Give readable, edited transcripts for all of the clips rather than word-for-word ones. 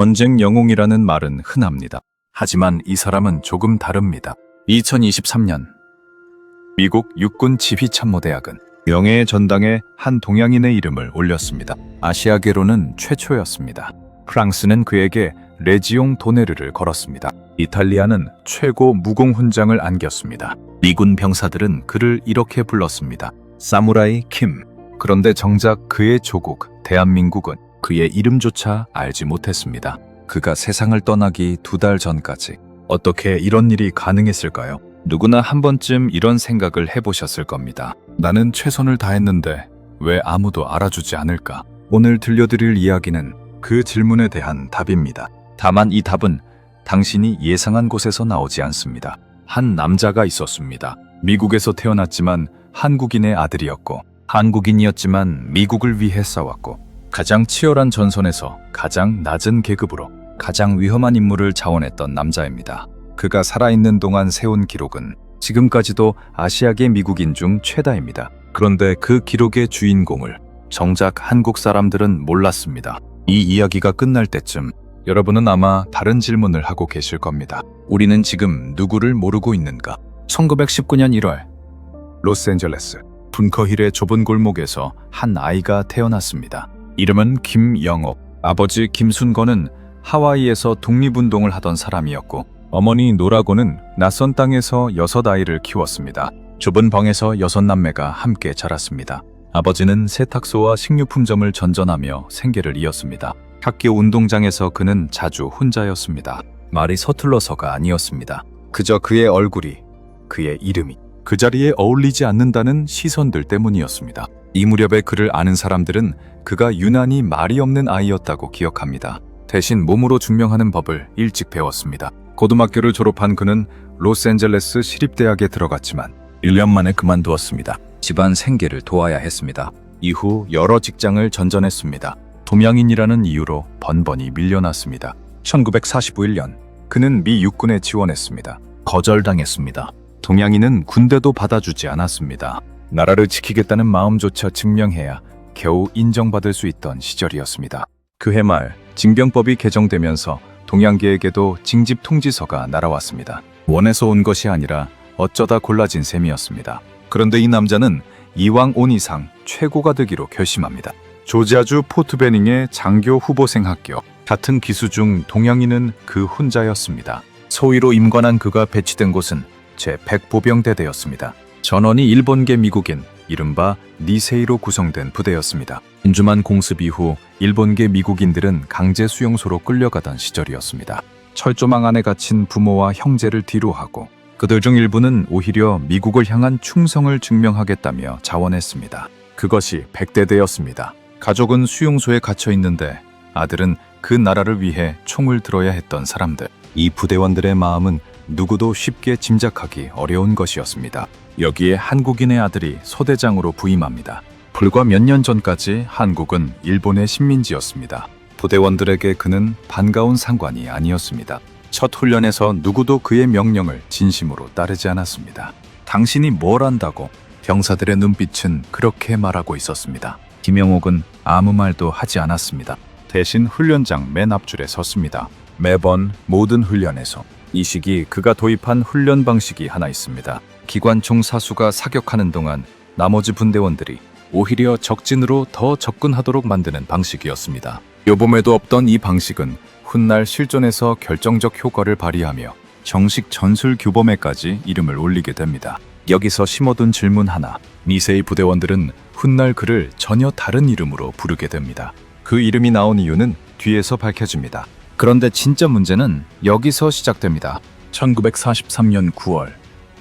전쟁 영웅이라는 말은 흔합니다. 하지만 이 사람은 조금 다릅니다. 2023년 미국 육군 지휘참모대학은 명예의 전당에 한 동양인의 이름을 올렸습니다. 아시아계로는 최초였습니다. 프랑스는 그에게 레지옹 도네르를 걸었습니다. 이탈리아는 최고 무공 훈장을 안겼습니다. 미군 병사들은 그를 이렇게 불렀습니다. 사무라이 킴. 그런데 정작 그의 조국 대한민국은 그의 이름조차 알지 못했습니다. 그가 세상을 떠나기 2달 전까지 어떻게 이런 일이 가능했을까요? 누구나 한 번쯤 이런 생각을 해보셨을 겁니다. 나는 최선을 다했는데 왜 아무도 알아주지 않을까? 오늘 들려드릴 이야기는 그 질문에 대한 답입니다. 다만 이 답은 당신이 예상한 곳에서 나오지 않습니다. 한 남자가 있었습니다. 미국에서 태어났지만 한국인의 아들이었고, 한국인이었지만 미국을 위해 싸웠고, 가장 치열한 전선에서 가장 낮은 계급으로 가장 위험한 임무를 자원했던 남자입니다. 그가 살아있는 동안 세운 기록은 지금까지도 아시아계 미국인 중 최다입니다. 그런데 그 기록의 주인공을 정작 한국 사람들은 몰랐습니다. 이 이야기가 끝날 때쯤 여러분은 아마 다른 질문을 하고 계실 겁니다. 우리는 지금 누구를 모르고 있는가? 1919년 1월 로스앤젤레스 분커힐의 좁은 골목에서 한 아이가 태어났습니다. 이름은 김영옥. 아버지 김순건은 하와이에서 독립운동을 하던 사람이었고, 어머니 노라고는 낯선 땅에서 6아이를 키웠습니다. 좁은 방에서 6남매가 함께 자랐습니다. 아버지는 세탁소와 식료품점을 전전하며 생계를 이었습니다. 학교 운동장에서 그는 자주 혼자였습니다. 말이 서툴러서가 아니었습니다. 그저 그의 얼굴이, 그의 이름이 그 자리에 어울리지 않는다는 시선들 때문이었습니다. 이 무렵에 그를 아는 사람들은 그가 유난히 말이 없는 아이였다고 기억합니다. 대신 몸으로 증명하는 법을 일찍 배웠습니다. 고등학교를 졸업한 그는 로스앤젤레스 시립대학에 들어갔지만 1년 만에 그만두었습니다. 집안 생계를 도와야 했습니다. 이후 여러 직장을 전전했습니다. 동양인이라는 이유로 번번이 밀려났습니다. 1945년 그는 미 육군에 지원했습니다. 거절당했습니다. 동양인은 군대도 받아주지 않았습니다. 나라를 지키겠다는 마음조차 증명해야 겨우 인정받을 수 있던 시절이었습니다. 그해 말 징병법이 개정되면서 동양계에게도 징집 통지서가 날아왔습니다. 원해서 온 것이 아니라 어쩌다 골라진 셈이었습니다. 그런데 이 남자는 이왕 온 이상 최고가 되기로 결심합니다. 조지아주 포트베닝의 장교 후보생 학교. 같은 기수 중 동양인은 그 혼자였습니다. 소위로 임관한 그가 배치된 곳은 제100보병대대였습니다. 전원이 일본계 미국인, 이른바 니세이로 구성된 부대였습니다. 인주만 공습 이후 일본계 미국인들은 강제 수용소로 끌려가던 시절이었습니다. 철조망 안에 갇힌 부모와 형제를 뒤로하고 그들 중 일부는 오히려 미국을 향한 충성을 증명하겠다며 자원했습니다. 그것이 백대대였습니다. 가족은 수용소에 갇혀 있는데 아들은 그 나라를 위해 총을 들어야 했던 사람들. 이 부대원들의 마음은 누구도 쉽게 짐작하기 어려운 것이었습니다. 여기에 한국인의 아들이 소대장으로 부임합니다. 불과 몇 년 전까지 한국은 일본의 식민지였습니다. 부대원들에게 그는 반가운 상관이 아니었습니다. 첫 훈련에서 누구도 그의 명령을 진심으로 따르지 않았습니다. 당신이 뭘 안다고? 병사들의 눈빛은 그렇게 말하고 있었습니다. 김영옥은 아무 말도 하지 않았습니다. 대신 훈련장 맨 앞줄에 섰습니다. 매번 모든 훈련에서 이 시기 그가 도입한 훈련 방식이 하나 있습니다. 기관총 사수가 사격하는 동안 나머지 분대원들이 오히려 적진으로 더 접근하도록 만드는 방식이었습니다. 요봄에도 없던 이 방식은 훗날 실전에서 결정적 효과를 발휘하며 정식 전술 규범에까지 이름을 올리게 됩니다. 여기서 심어둔 질문 하나. 니세이 부대원들은 훗날 그를 전혀 다른 이름으로 부르게 됩니다. 그 이름이 나온 이유는 뒤에서 밝혀집니다. 그런데 진짜 문제는 여기서 시작됩니다. 1943년 9월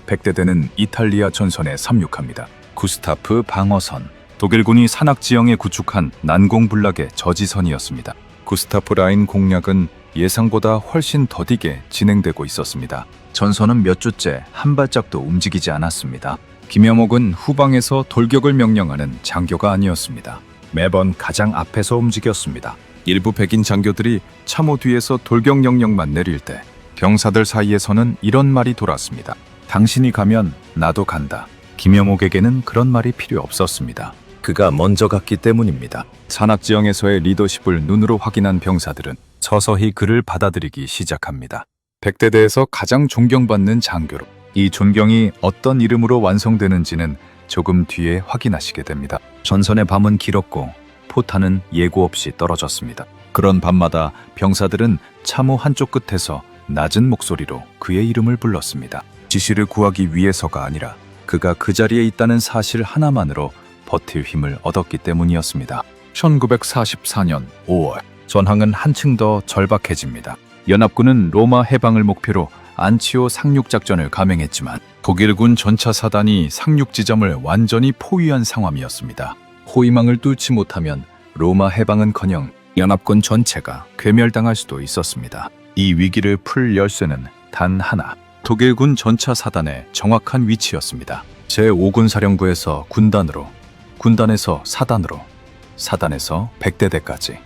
백대대는 이탈리아 전선에 상륙합니다. 구스타프 방어선. 독일군이 산악 지형에 구축한 난공불락의 저지선이었습니다. 구스타프 라인 공략은 예상보다 훨씬 더디게 진행되고 있었습니다. 전선은 몇 주째 한 발짝도 움직이지 않았습니다. 김영옥은 후방에서 돌격을 명령하는 장교가 아니었습니다. 매번 가장 앞에서 움직였습니다. 일부 백인 장교들이 참호 뒤에서 돌격 명령만 내릴 때 병사들 사이에서는 이런 말이 돌았습니다. 당신이 가면 나도 간다. 김영옥에게는 그런 말이 필요 없었습니다. 그가 먼저 갔기 때문입니다. 산악지형에서의 리더십을 눈으로 확인한 병사들은 서서히 그를 받아들이기 시작합니다. 백대대에서 가장 존경받는 장교로. 이 존경이 어떤 이름으로 완성되는지는 조금 뒤에 확인하시게 됩니다. 전선의 밤은 길었고 포탄은 예고 없이 떨어졌습니다. 그런 밤마다 병사들은 참호 한쪽 끝에서 낮은 목소리로 그의 이름을 불렀습니다. 지시를 구하기 위해서가 아니라 그가 그 자리에 있다는 사실 하나만으로 버틸 힘을 얻었기 때문이었습니다. 1944년 5월, 전황은 한층 더 절박해집니다. 연합군은 로마 해방을 목표로 안치오 상륙작전을 감행했지만 독일군 전차 사단이 상륙 지점을 완전히 포위한 상황이었습니다. 포위망을 뚫지 못하면 로마 해방은커녕 연합군 전체가 괴멸당할 수도 있었습니다. 이 위기를 풀 열쇠는 단 하나, 독일군 전차 사단의 정확한 위치였습니다. 제5군 사령부에서 군단으로, 군단에서 사단으로, 사단에서 백대대까지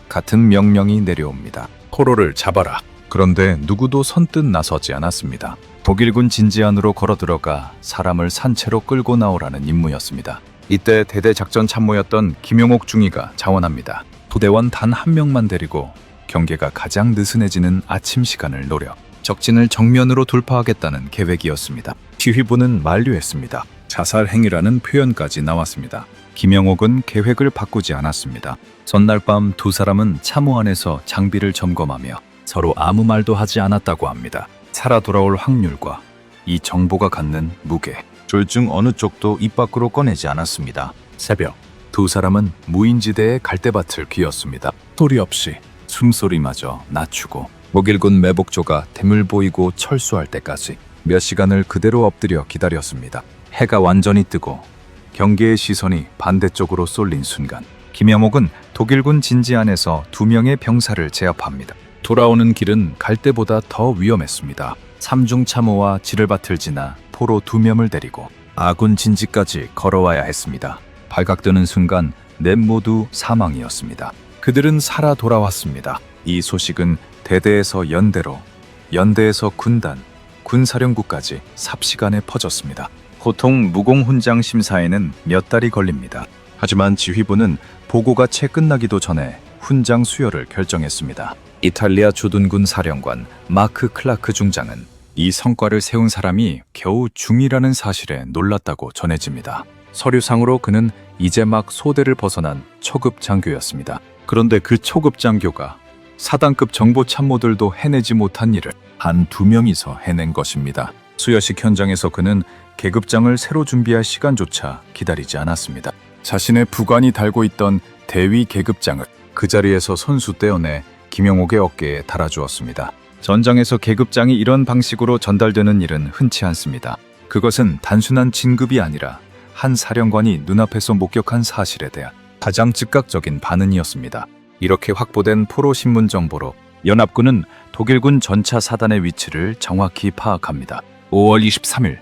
같은 명령이 내려옵니다. 포로를 잡아라. 그런데 누구도 선뜻 나서지 않았습니다. 독일군 진지안으로 걸어들어가 사람을 산채로 끌고 나오라는 임무였습니다. 이때 대대작전 참모였던 김용옥 중위가 자원합니다. 부대원 단 한 명만 데리고 경계가 가장 느슨해지는 아침 시간을 노려 적진을 정면으로 돌파하겠다는 계획이었습니다. 지휘부는 만류했습니다. 자살 행위라는 표현까지 나왔습니다. 김영옥은 계획을 바꾸지 않았습니다. 전날 밤 두 사람은 참호 안에서 장비를 점검하며 서로 아무 말도 하지 않았다고 합니다. 살아 돌아올 확률과 이 정보가 갖는 무게, 둘 중 어느 쪽도 입 밖으로 꺼내지 않았습니다. 새벽, 두 사람은 무인지대의 갈대밭을 기었습니다. 소리 없이 숨소리마저 낮추고 독일군 매복조가 댐을 보이고 철수할 때까지 몇 시간을 그대로 엎드려 기다렸습니다. 해가 완전히 뜨고 경계의 시선이 반대쪽으로 쏠린 순간 김영옥은 독일군 진지안에서 2명의 병사를 제압합니다. 돌아오는 길은 갈 때보다 더 위험했습니다. 삼중 참호와 지를밭을 지나 포로 2명을 데리고 아군 진지까지 걸어와야 했습니다. 발각되는 순간 넷 모두 사망이었습니다. 그들은 살아 돌아왔습니다. 이 소식은 대대에서 연대로, 연대에서 군단, 군사령부까지 삽시간에 퍼졌습니다. 보통 무공훈장 심사에는 몇 달이 걸립니다. 하지만 지휘부는 보고가 채 끝나기도 전에 훈장 수여를 결정했습니다. 이탈리아 주둔군 사령관 마크 클라크 중장은 이 성과를 세운 사람이 겨우 중이라는 사실에 놀랐다고 전해집니다. 서류상으로 그는 이제 막 소대를 벗어난 초급 장교였습니다. 그런데 그 초급 장교가 사단급 정보 참모들도 해내지 못한 일을 한 2명이서 해낸 것입니다. 수여식 현장에서 그는 계급장을 새로 준비할 시간조차 기다리지 않았습니다. 자신의 부관이 달고 있던 대위 계급장을 그 자리에서 손수 떼어내 김영옥의 어깨에 달아주었습니다. 전장에서 계급장이 이런 방식으로 전달되는 일은 흔치 않습니다. 그것은 단순한 진급이 아니라 한 사령관이 눈앞에서 목격한 사실에 대한 가장 즉각적인 반응이었습니다. 이렇게 확보된 포로 신문 정보로 연합군은 독일군 전차 사단의 위치를 정확히 파악합니다. 5월 23일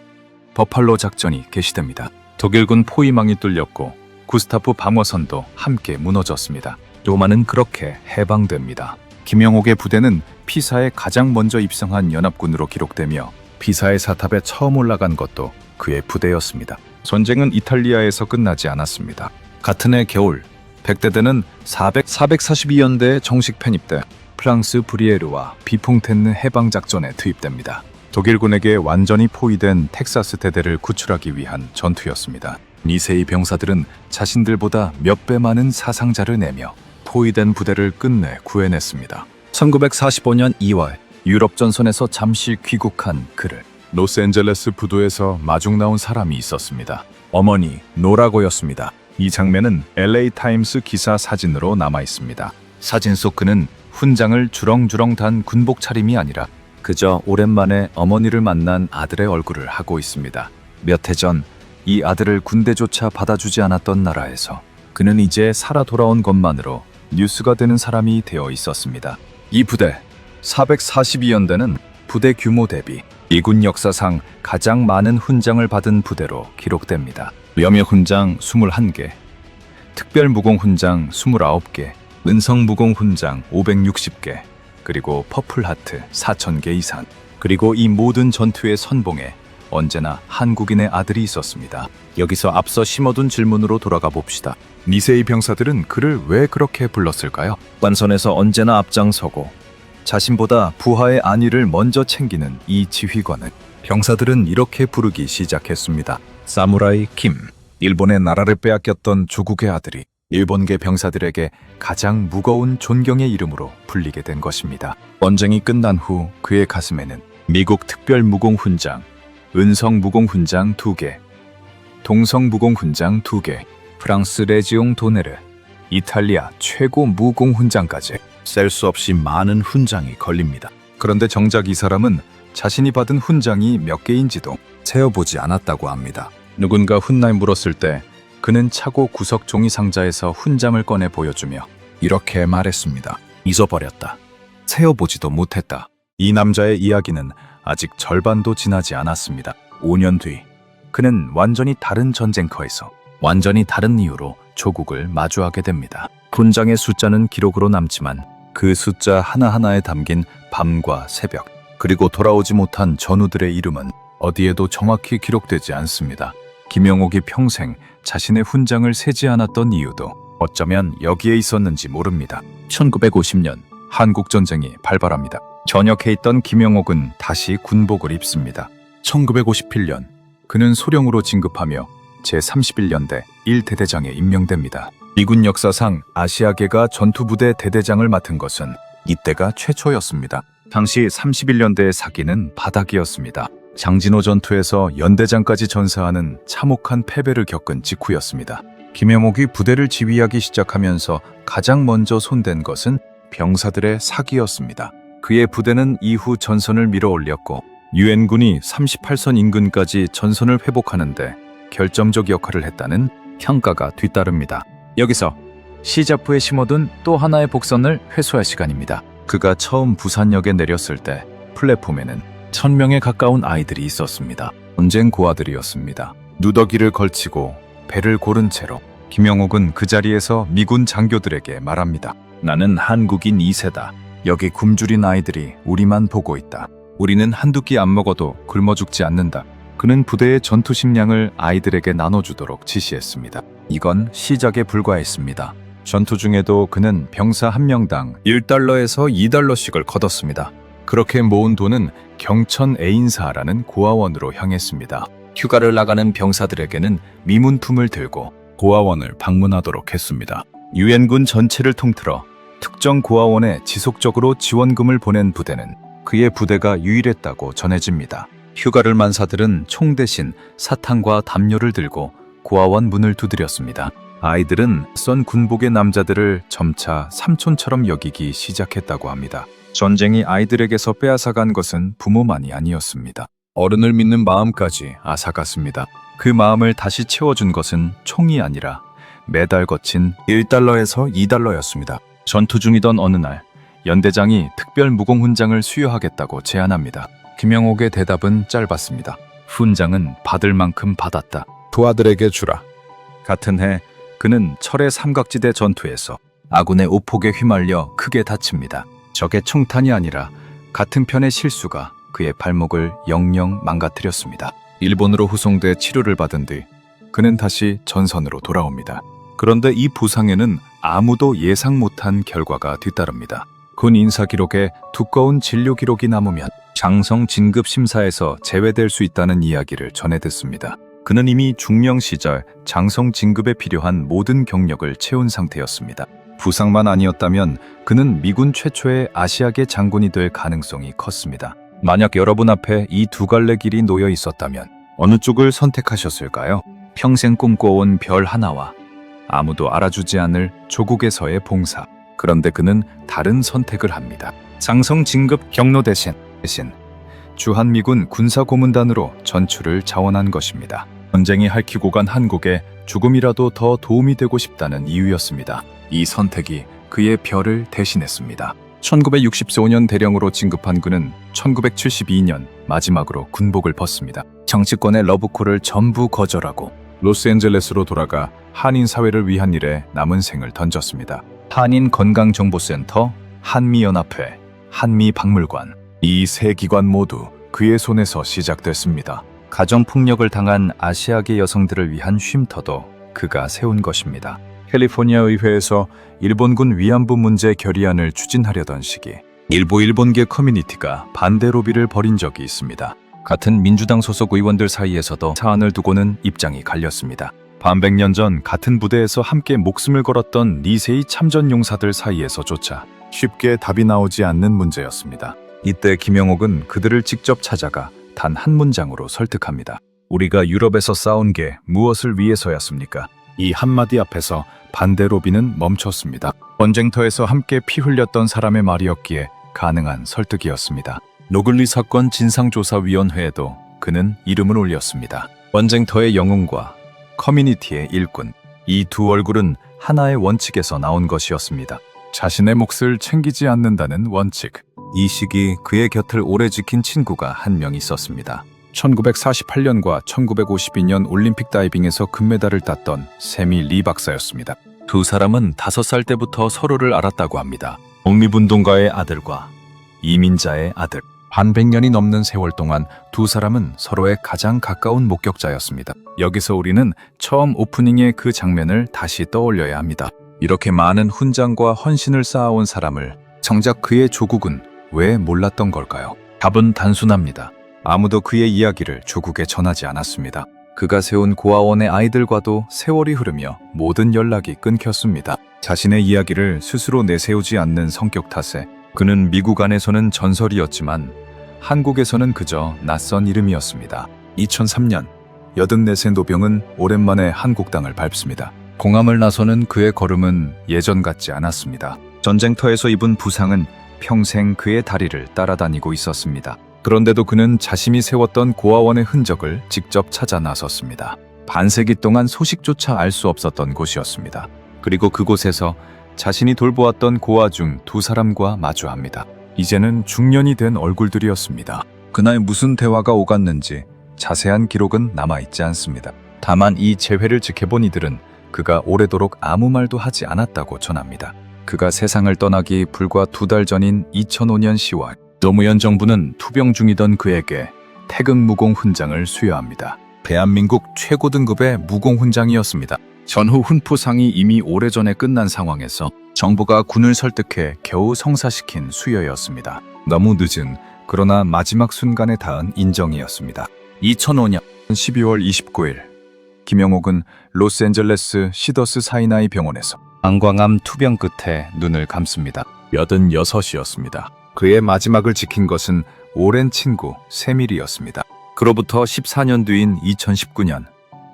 버팔로 작전이 개시됩니다. 독일군 포위망이 뚫렸고 구스타프 방어선도 함께 무너졌습니다. 로마는 그렇게 해방됩니다. 김영옥의 부대는 피사에 가장 먼저 입성한 연합군으로 기록되며 피사의 사탑에 처음 올라간 것도 그의 부대였습니다. 전쟁은 이탈리아에서 끝나지 않았습니다. 같은 해 겨울 백대대는 442연대에 정식 편입돼 프랑스 브리에르와 비퐁텐느 해방작전에 투입됩니다. 독일군에게 완전히 포위된 텍사스 대대를 구출하기 위한 전투였습니다. 니세이 병사들은 자신들보다 몇 배 많은 사상자를 내며 포위된 부대를 끝내 구해냈습니다. 1945년 2월 유럽 전선에서 잠시 귀국한 그를 로스앤젤레스 부두에서 마중 나온 사람이 있었습니다. 어머니 노라고였습니다. 이 장면은 LA 타임스 기사 사진으로 남아 있습니다. 사진 속 그는 훈장을 주렁주렁 단 군복 차림이 아니라 그저 오랜만에 어머니를 만난 아들의 얼굴을 하고 있습니다. 몇 해 전 이 아들을 군대조차 받아주지 않았던 나라에서 그는 이제 살아 돌아온 것만으로 뉴스가 되는 사람이 되어 있었습니다. 이 부대 442연대는 부대 규모 대비 미군 역사상 가장 많은 훈장을 받은 부대로 기록됩니다. 염여훈장 21개, 특별무공훈장 29개, 은성무공훈장 560개, 그리고 퍼플하트 4,000개 이상. 그리고 이 모든 전투의 선봉에 언제나 한국인의 아들이 있었습니다. 여기서 앞서 심어둔 질문으로 돌아가 봅시다. 니세이 병사들은 그를 왜 그렇게 불렀을까요? 관선에서 언제나 앞장서고 자신보다 부하의 안위를 먼저 챙기는 이 지휘관은 병사들은 이렇게 부르기 시작했습니다. 사무라이 김. 일본의 나라를 빼앗겼던 조국의 아들이 일본계 병사들에게 가장 무거운 존경의 이름으로 불리게 된 것입니다. 전쟁이 끝난 후 그의 가슴에는 미국 특별무공훈장, 은성무공훈장 2개, 동성무공훈장 2개, 프랑스 레지옹 도네르, 이탈리아 최고 무공훈장까지 셀 수 없이 많은 훈장이 걸립니다. 그런데 정작 이 사람은 자신이 받은 훈장이 몇 개인지도 세어보지 않았다고 합니다. 누군가 훗날 물었을 때 그는 차고 구석 종이 상자에서 훈장을 꺼내 보여주며 이렇게 말했습니다. 잊어버렸다. 세어보지도 못했다. 이 남자의 이야기는 아직 절반도 지나지 않았습니다. 5년 뒤 그는 완전히 다른 전쟁터에서 완전히 다른 이유로 조국을 마주하게 됩니다. 훈장의 숫자는 기록으로 남지만 그 숫자 하나하나에 담긴 밤과 새벽, 그리고 돌아오지 못한 전우들의 이름은 어디에도 정확히 기록되지 않습니다. 김영옥이 평생 자신의 훈장을 세지 않았던 이유도 어쩌면 여기에 있었는지 모릅니다. 1950년 한국전쟁이 발발합니다. 전역해 있던 김영옥은 다시 군복을 입습니다. 1951년 그는 소령으로 진급하며 제31년대 1대대장에 임명됩니다. 미군 역사상 아시아계가 전투부대 대대장을 맡은 것은 이때가 최초였습니다. 당시 31년대의 사기는 바닥이었습니다. 장진호 전투에서 연대장까지 전사하는 참혹한 패배를 겪은 직후였습니다. 김영옥이 부대를 지휘하기 시작하면서 가장 먼저 손댄 것은 병사들의 사기였습니다. 그의 부대는 이후 전선을 밀어 올렸고 유엔군이 38선 인근까지 전선을 회복하는데 결정적 역할을 했다는 평가가 뒤따릅니다. 여기서 시자프에 심어둔 또 하나의 복선을 회수할 시간입니다. 그가 처음 부산역에 내렸을 때 플랫폼에는 1000명에 가까운 아이들이 있었습니다. 전쟁 고아들이었습니다. 누더기를 걸치고 배를 고른 채로 김영옥은 그 자리에서 미군 장교들에게 말합니다. 나는 한국인 2세다. 여기 굶주린 아이들이 우리만 보고 있다. 우리는 한두 끼 안 먹어도 굶어 죽지 않는다. 그는 부대의 전투 식량을 아이들에게 나눠주도록 지시했습니다. 이건 시작에 불과했습니다. 전투 중에도 그는 병사 한 명당 1달러에서 2달러씩을 거뒀습니다. 그렇게 모은 돈은 경천 애인사라는 고아원으로 향했습니다. 휴가를 나가는 병사들에게는 미문품을 들고 고아원을 방문하도록 했습니다. 유엔군 전체를 통틀어 특정 고아원에 지속적으로 지원금을 보낸 부대는 그의 부대가 유일했다고 전해집니다. 휴가를 만사들은 총 대신 사탕과 담요를 들고 고아원 문을 두드렸습니다. 아이들은 썬 군복의 남자들을 점차 삼촌처럼 여기기 시작했다고 합니다. 전쟁이 아이들에게서 빼앗아간 것은 부모만이 아니었습니다. 어른을 믿는 마음까지 앗아갔습니다. 그 마음을 다시 채워준 것은 총이 아니라 매달 거친 1달러에서 2달러였습니다. 전투 중이던 어느 날 연대장이 특별 무공훈장을 수여하겠다고 제안합니다. 김영옥의 대답은 짧았습니다. 훈장은 받을 만큼 받았다. 도아들에게 주라. 같은 해 그는 철의 삼각지대 전투에서 아군의 오폭에 휘말려 크게 다칩니다. 적의 총탄이 아니라 같은 편의 실수가 그의 발목을 영영 망가뜨렸습니다. 일본으로 후송돼 치료를 받은 뒤 그는 다시 전선으로 돌아옵니다. 그런데 이 부상에는 아무도 예상 못한 결과가 뒤따릅니다. 군 인사 기록에 두꺼운 진료 기록이 남으면 장성 진급 심사에서 제외될 수 있다는 이야기를 전해 듣습니다. 그는 이미 중령 시절 장성 진급에 필요한 모든 경력을 채운 상태였습니다. 부상만 아니었다면 그는 미군 최초의 아시아계 장군이 될 가능성이 컸습니다. 만약 여러분 앞에 이 두 갈래 길이 놓여 있었다면 어느 쪽을 선택하셨을까요? 평생 꿈꿔온 별 하나와 아무도 알아주지 않을 조국에서의 봉사. 그런데 그는 다른 선택을 합니다. 장성 진급 경로 대신 주한미군 군사고문단으로 전출을 자원한 것입니다. 전쟁이 핥히고 간 한국에 조금이라도 더 도움이 되고 싶다는 이유였습니다. 이 선택이 그의 별을 대신했습니다. 1965년 대령으로 진급한 그는 1972년 마지막으로 군복을 벗습니다. 정치권의 러브콜을 전부 거절하고 로스앤젤레스로 돌아가 한인 사회를 위한 일에 남은 생을 던졌습니다. 한인건강정보센터, 한미연합회, 한미박물관, 이 세 기관 모두 그의 손에서 시작됐습니다. 가정폭력을 당한 아시아계 여성들을 위한 쉼터도 그가 세운 것입니다. 캘리포니아 의회에서 일본군 위안부 문제 결의안을 추진하려던 시기 일부 일본계 커뮤니티가 반대 로비를 벌인 적이 있습니다. 같은 민주당 소속 의원들 사이에서도 사안을 두고는 입장이 갈렸습니다. 반백년 전 같은 부대에서 함께 목숨을 걸었던 니세이 참전 용사들 사이에서조차 쉽게 답이 나오지 않는 문제였습니다. 이때 김영옥은 그들을 직접 찾아가 단 한 문장으로 설득합니다. 우리가 유럽에서 싸운 게 무엇을 위해서였습니까? 이 한마디 앞에서 반대 로비는 멈췄습니다. 전쟁터에서 함께 피 흘렸던 사람의 말이었기에 가능한 설득이었습니다. 노글리 사건 진상조사위원회에도 그는 이름을 올렸습니다. 전쟁터의 영웅과 커뮤니티의 일꾼, 이 두 얼굴은 하나의 원칙에서 나온 것이었습니다. 자신의 몫을 챙기지 않는다는 원칙. 이 시기 그의 곁을 오래 지킨 친구가 한 명 있었습니다. 1948년과 1952년 올림픽 다이빙에서 금메달을 땄던 세미 리 박사였습니다. 두 사람은 5살 때부터 서로를 알았다고 합니다. 독립운동가의 아들과 이민자의 아들. 반백년이 넘는 세월 동안 두 사람은 서로의 가장 가까운 목격자였습니다. 여기서 우리는 처음 오프닝의 그 장면을 다시 떠올려야 합니다. 이렇게 많은 훈장과 헌신을 쌓아온 사람을 정작 그의 조국은 왜 몰랐던 걸까요? 답은 단순합니다. 아무도 그의 이야기를 조국에 전하지 않았습니다. 그가 세운 고아원의 아이들과도 세월이 흐르며 모든 연락이 끊겼습니다. 자신의 이야기를 스스로 내세우지 않는 성격 탓에 그는 미국 안에서는 전설이었지만 한국에서는 그저 낯선 이름이었습니다. 2003년 84세 노병은 오랜만에 한국 땅을 밟습니다. 공함을 나서는 그의 걸음은 예전 같지 않았습니다. 전쟁터에서 입은 부상은 평생 그의 다리를 따라다니고 있었습니다. 그런데도 그는 자신이 세웠던 고아원의 흔적을 직접 찾아 나섰습니다. 반세기 동안 소식조차 알 수 없었던 곳이었습니다. 그리고 그곳에서 자신이 돌보았던 고아 중 두 사람과 마주합니다. 이제는 중년이 된 얼굴들이었습니다. 그날 무슨 대화가 오갔는지 자세한 기록은 남아있지 않습니다. 다만 이 재회를 지켜본 이들은 그가 오래도록 아무 말도 하지 않았다고 전합니다. 그가 세상을 떠나기 불과 2달 전인 2005년 10월 노무현 정부는 투병 중이던 그에게 태극무공 훈장을 수여합니다. 대한민국 최고 등급의 무공훈장이었습니다. 전후 훈포상이 이미 오래전에 끝난 상황에서 정부가 군을 설득해 겨우 성사시킨 수여였습니다. 너무 늦은 그러나 마지막 순간에 닿은 인정이었습니다. 2005년 12월 29일 김영옥은 로스앤젤레스 시더스 사이나이 병원에서 방광암 투병 끝에 눈을 감습니다. 86이었습니다. 그의 마지막을 지킨 것은 오랜 친구 세밀이었습니다. 그로부터 14년 뒤인 2019년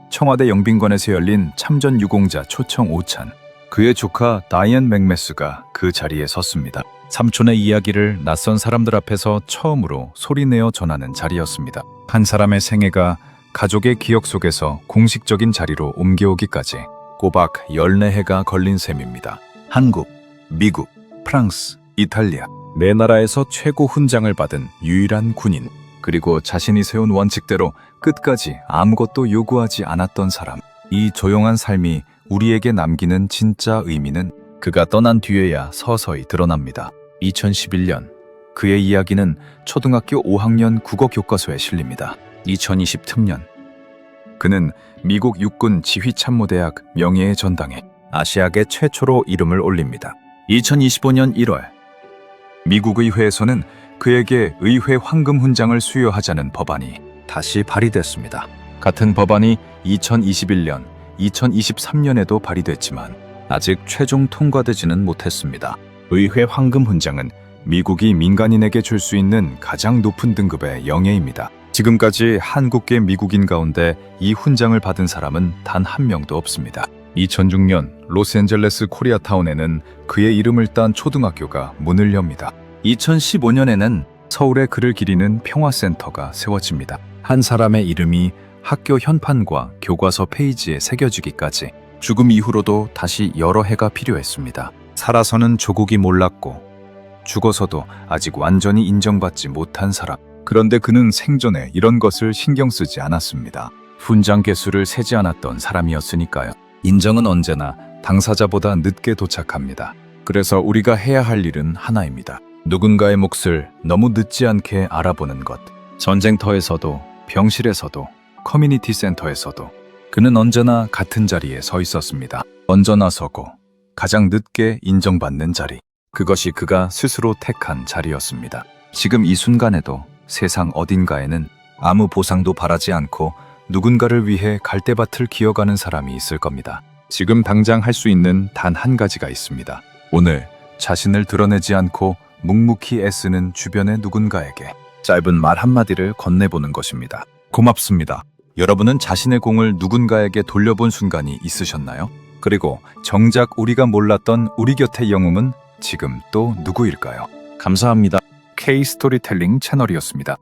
청와대 영빈관에서 열린 참전 유공자 초청 오찬. 그의 조카 다이언 맥메스가 그 자리에 섰습니다. 삼촌의 이야기를 낯선 사람들 앞에서 처음으로 소리내어 전하는 자리였습니다. 한 사람의 생애가 가족의 기억 속에서 공식적인 자리로 옮겨오기까지 꼬박 14해가 걸린 셈입니다. 한국, 미국, 프랑스, 이탈리아 네 나라에서 최고 훈장을 받은 유일한 군인, 그리고 자신이 세운 원칙대로 끝까지 아무것도 요구하지 않았던 사람. 이 조용한 삶이 우리에게 남기는 진짜 의미는 그가 떠난 뒤에야 서서히 드러납니다. 2011년 그의 이야기는 초등학교 5학년 국어 교과서에 실립니다. 2020 특년 그는 미국 육군 지휘참모대학 명예의 전당에 아시아계 최초로 이름을 올립니다. 2025년 1월 미국 의회에서는 그에게 의회 황금 훈장을 수여하자는 법안이 다시 발의됐습니다. 같은 법안이 2021년, 2023년에도 발의됐지만 아직 최종 통과되지는 못했습니다. 의회 황금 훈장은 미국이 민간인에게 줄 수 있는 가장 높은 등급의 영예입니다. 지금까지 한국계 미국인 가운데 이 훈장을 받은 사람은 단 한 명도 없습니다. 2006년 로스앤젤레스 코리아타운에는 그의 이름을 딴 초등학교가 문을 엽니다. 2015년에는 서울에 그를 기리는 평화센터가 세워집니다. 한 사람의 이름이 학교 현판과 교과서 페이지에 새겨지기까지 죽음 이후로도 다시 여러 해가 필요했습니다. 살아서는 조국이 몰랐고 죽어서도 아직 완전히 인정받지 못한 사람. 그런데 그는 생전에 이런 것을 신경 쓰지 않았습니다. 훈장 개수를 세지 않았던 사람이었으니까요. 인정은 언제나 당사자보다 늦게 도착합니다. 그래서 우리가 해야 할 일은 하나입니다. 누군가의 몫을 너무 늦지 않게 알아보는 것. 전쟁터에서도 병실에서도 커뮤니티 센터에서도 그는 언제나 같은 자리에 서 있었습니다. 먼저 나서고 가장 늦게 인정받는 자리. 그것이 그가 스스로 택한 자리였습니다. 지금 이 순간에도 세상 어딘가에는 아무 보상도 바라지 않고 누군가를 위해 갈대밭을 기어가는 사람이 있을 겁니다. 지금 당장 할 수 있는 단 한 가지가 있습니다. 오늘 자신을 드러내지 않고 묵묵히 애쓰는 주변의 누군가에게 짧은 말 한마디를 건네보는 것입니다. 고맙습니다. 여러분은 자신의 공을 누군가에게 돌려본 순간이 있으셨나요? 그리고 정작 우리가 몰랐던 우리 곁의 영웅은 지금 또 누구일까요? 감사합니다. K 스토리텔링 채널이었습니다.